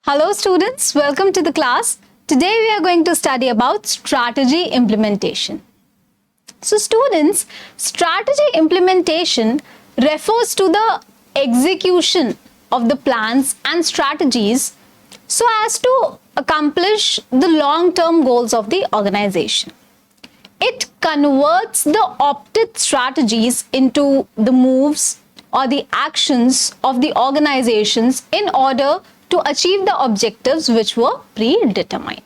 Hello students, welcome to the class. Today we are going to study about strategy implementation. So students, strategy implementation refers to the execution of the plans and strategies so as to accomplish the long-term goals of the organization. It converts the opted strategies into the moves or the actions of the organizations in order to achieve the objectives which were predetermined.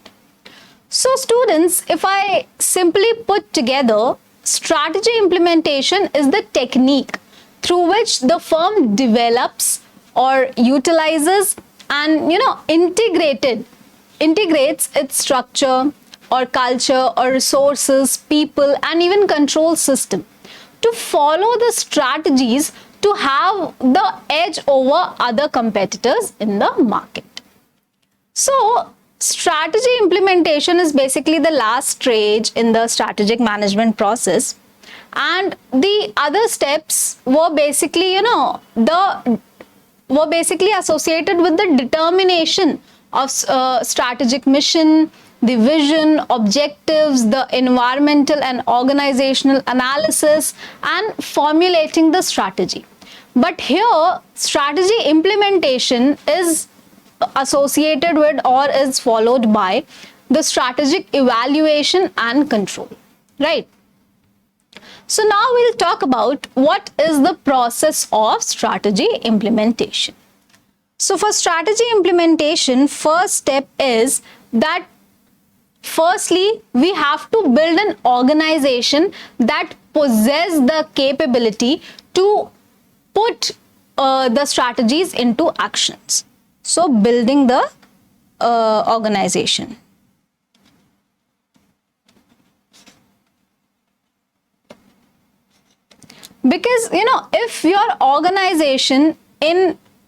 So students, if I simply put together, strategy implementation is the technique through which the firm develops or utilizes and integrates its structure or culture or resources, people and even control system to follow the strategies to have the edge over other competitors in the market. So, strategy implementation is basically the last stage in the strategic management process, and the other steps were basically, associated with the determination of strategic mission, the vision, objectives, the environmental and organizational analysis, and formulating the strategy. But here, strategy implementation is associated with or is followed by the strategic evaluation and control, right? So now we'll talk about what is the process of strategy implementation. So for strategy implementation, first step is that firstly, we have to build an organization that possess the capability to put the strategies into actions. So building the organization. Because, if your organization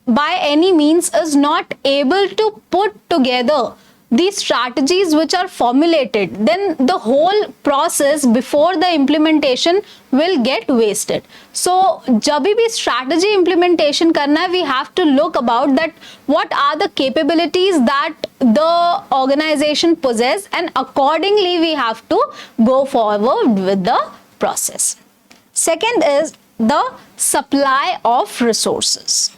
by any means is not able to put together these strategies which are formulated, then the whole process before the implementation will get wasted. So, जब भी strategy implementation करना है, we have to look about that what are the capabilities that the organization possess, and accordingly we have to go forward with the process. Second is the supply of resources.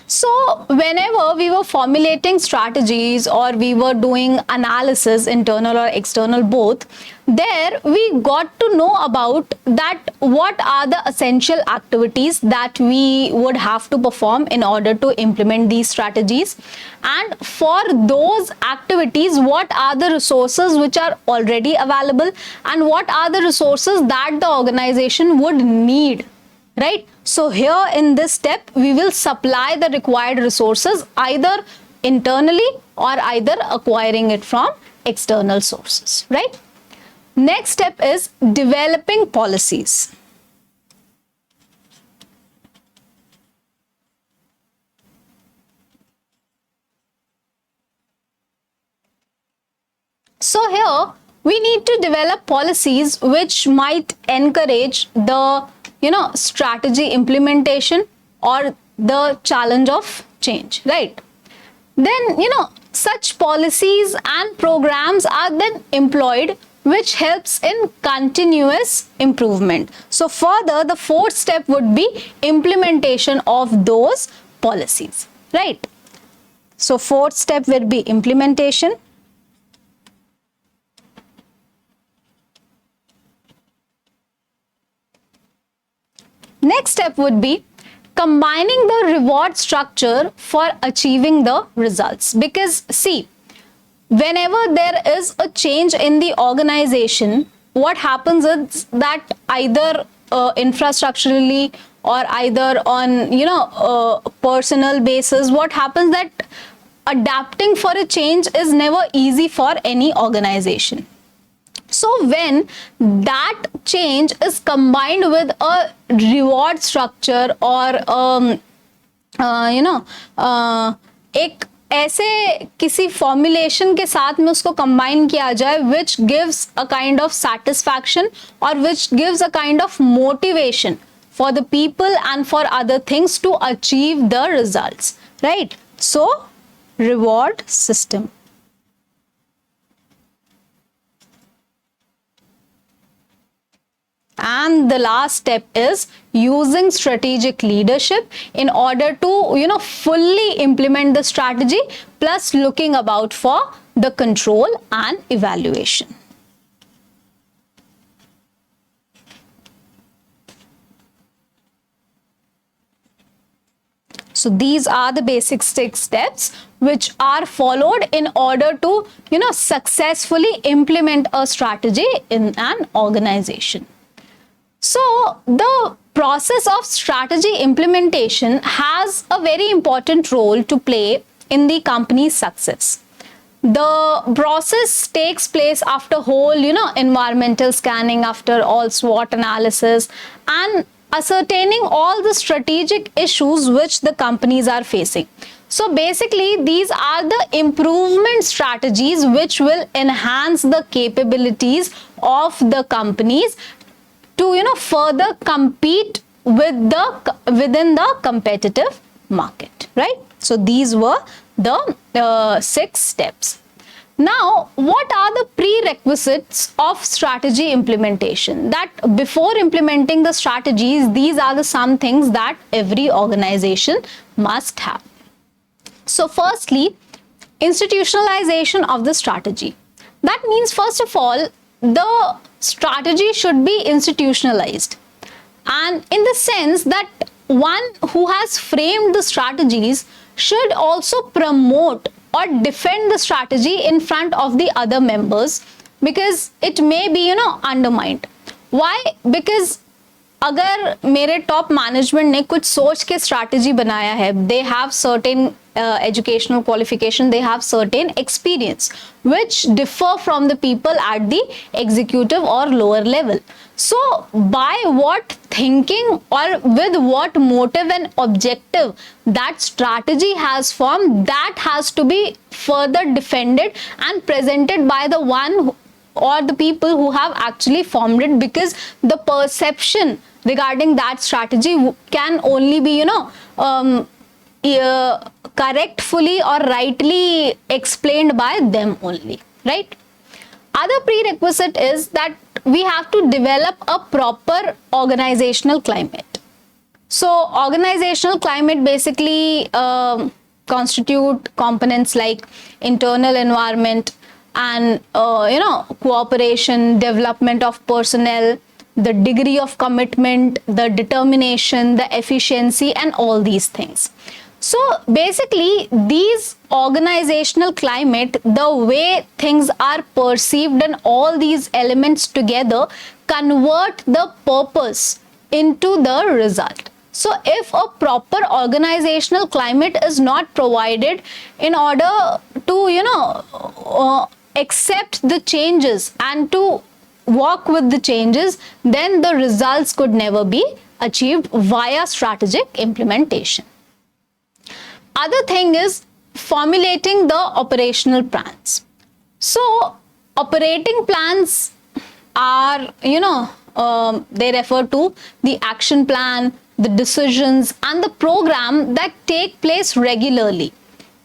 So whenever we were formulating strategies or we were doing analysis, internal or external both, there we got to know about that what are the essential activities that we would have to perform in order to implement these strategies, and for those activities what are the resources which are already available and what are the resources that the organization would need. Right? So here in this step, we will supply the required resources either internally or either acquiring it from external sources. Right? Next step is developing policies. So here we need to develop policies which might encourage the strategy implementation or the challenge of change, right? Then, such policies and programs are then employed, which helps in continuous improvement. So further, the fourth step would be implementation of those policies, right? So fourth step will be implementation. Next step would be combining the reward structure for achieving the results. Because see, whenever there is a change in the organization, what happens is that either infrastructurally or either on personal basis, what happens that adapting for a change is never easy for any organization. So when that change is combined with a reward structure or ऐसे किसी formulation के साथ में उसको combine किया जाए which gives a kind of satisfaction और which gives a kind of motivation for the people and for other things to achieve the results, right? So reward system. And the last step is using strategic leadership in order to, fully implement the strategy, plus looking about for the control and evaluation. So these are the basic 6 steps which are followed in order to, successfully implement a strategy in an organization. So the process of strategy implementation has a very important role to play in the company's success. The process takes place after whole, environmental scanning, after all SWOT analysis, and ascertaining all the strategic issues which the companies are facing. So basically, these are the improvement strategies which will enhance the capabilities of the companies to, further compete within the competitive market, right? So these were the 6 steps. Now, what are the prerequisites of strategy implementation? That before implementing the strategies, these are the some things that every organization must have. So firstly, institutionalization of the strategy. That means, first of all, the strategy should be institutionalized. And in the sense that one who has framed the strategies should also promote or defend the strategy in front of the other members, because it may be, undermined. Why? Because अगर मेरे top management ने कुछ सोच के strategy बनाया है, they have certain educational qualification, they have certain experience which differ from the people at the executive or lower level. So by what thinking or with what motive and objective that strategy has formed, that has to be further defended and presented by the one or the people who have actually formed it, because the perception regarding that strategy can only be, correctly or rightly explained by them only, right? Other prerequisite is that we have to develop a proper organizational climate. So organizational climate basically constitute components like internal environment and cooperation, development of personnel, the degree of commitment, the determination, the efficiency, and all these things. So basically, these organizational climate, the way things are perceived and all these elements together convert the purpose into the result. So if a proper organizational climate is not provided in order to, accept the changes and to work with the changes, then the results could never be achieved via strategic implementation. Other thing is formulating the operational plans. So operating plans are, they refer to the action plan, the decisions, and the program that take place regularly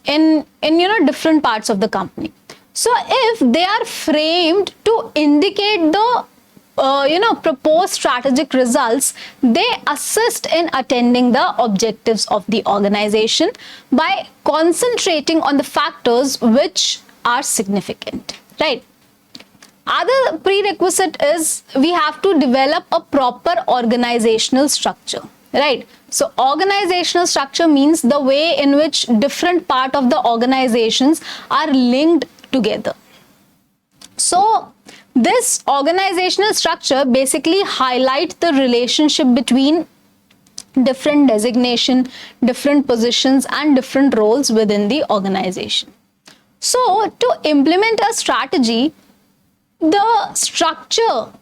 in different parts of the company. So if they are framed to indicate the proposed strategic results, they assist in attending the objectives of the organization by concentrating on the factors which are significant, right? Other prerequisite is we have to develop a proper organizational structure, right? So organizational structure means the way in which different part of the organizations are linked together. So this organizational structure basically highlights the relationship between different designation, different positions, and different roles within the organization. So to implement a strategy, the structure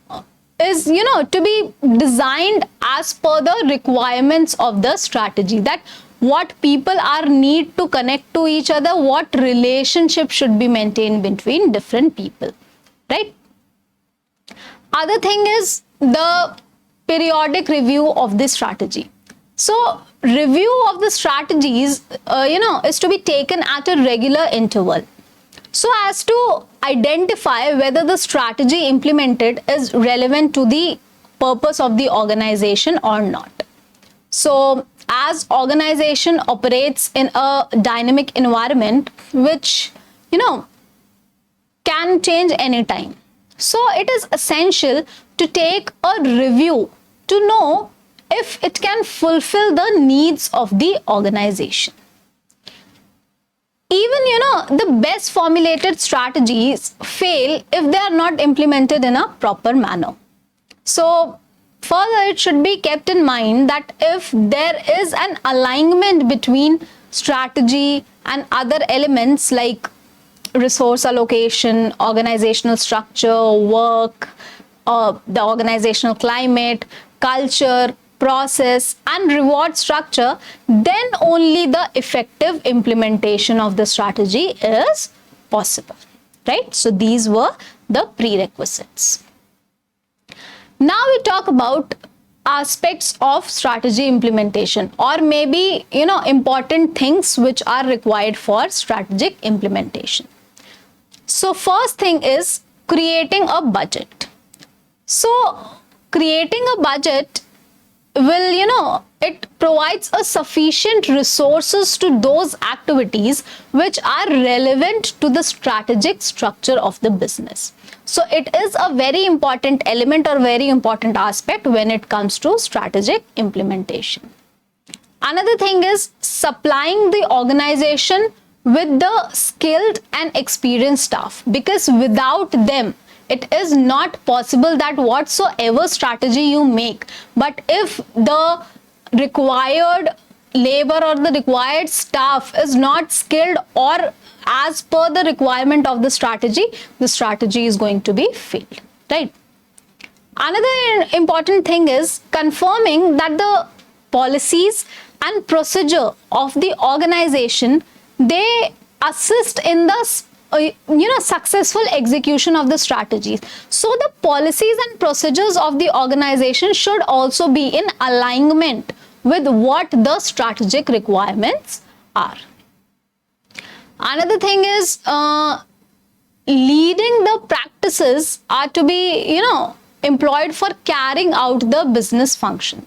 is, to be designed as per the requirements of the strategy. That what people are need to connect to each other, what relationship should be maintained between different people, right? Other thing is the periodic review of the strategy. So review of the strategies, is to be taken at a regular interval, so as to identify whether the strategy implemented is relevant to the purpose of the organization or not. So as organization operates in a dynamic environment which can change anytime, so it is essential to take a review to know if it can fulfill the needs of the organization. Even the best formulated strategies fail if they are not implemented in a proper manner. So further, it should be kept in mind that if there is an alignment between strategy and other elements like resource allocation, organizational structure, work, the organizational climate, culture, process, and reward structure, then only the effective implementation of the strategy is possible, right? So these were the prerequisites. Now we talk about aspects of strategy implementation, or maybe important things which are required for strategic implementation. So first thing is creating a budget. So creating a budget will, it provides a sufficient resources to those activities which are relevant to the strategic structure of the business. So it is a very important element or very important aspect when it comes to strategic implementation. Another thing is supplying the organization with the skilled and experienced staff, because without them it is not possible that whatsoever strategy you make, but if the required labor or the required staff is not skilled or as per the requirement of the strategy is going to be failed, right? Another important thing is confirming that the policies and procedure of the organization, they assist in the successful execution of the strategies. So the policies and procedures of the organization should also be in alignment with what the strategic requirements are. Another thing is leading the practices are to be employed for carrying out the business functions.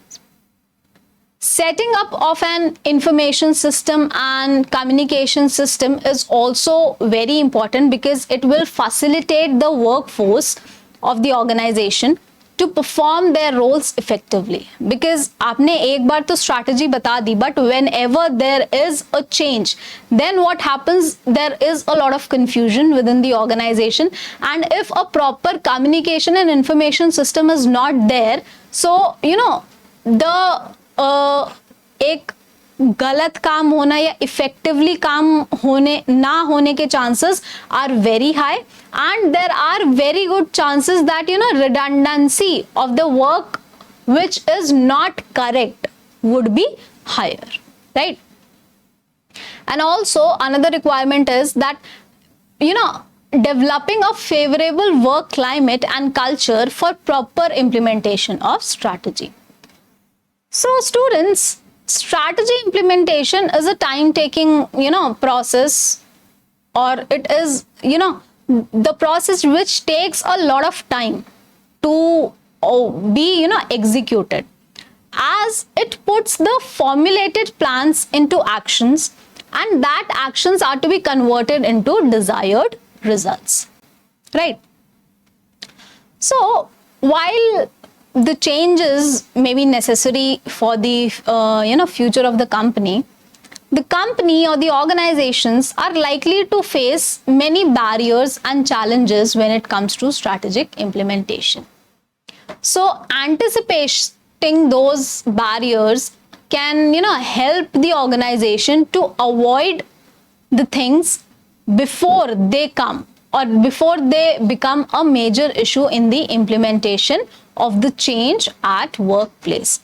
Setting up of an information system and communication system is also very important, because it will facilitate the workforce of the organization to perform their roles effectively. Because आपने एक बार तो strategy बता दी, but whenever there is a change, then what happens, there is a lot of confusion within the organization, and if a proper communication and information system is not there, so the एक गलत काम होना या effectively काम होने ना होने के chances are very high, and there are very good chances that redundancy of the work which is not correct would be higher, right? And also another requirement is that developing a favorable work climate and culture for proper implementation of strategy. So students, strategy implementation is a time-taking, process, or it is, the process which takes a lot of time to be, executed, as it puts the formulated plans into actions, and that actions are to be converted into desired results, right? So while the changes may be necessary for the future of the company or the organizations are likely to face many barriers and challenges when it comes to strategic implementation. So anticipating those barriers can help the organization to avoid the things before they come or before they become a major issue in the implementation of the change at workplace.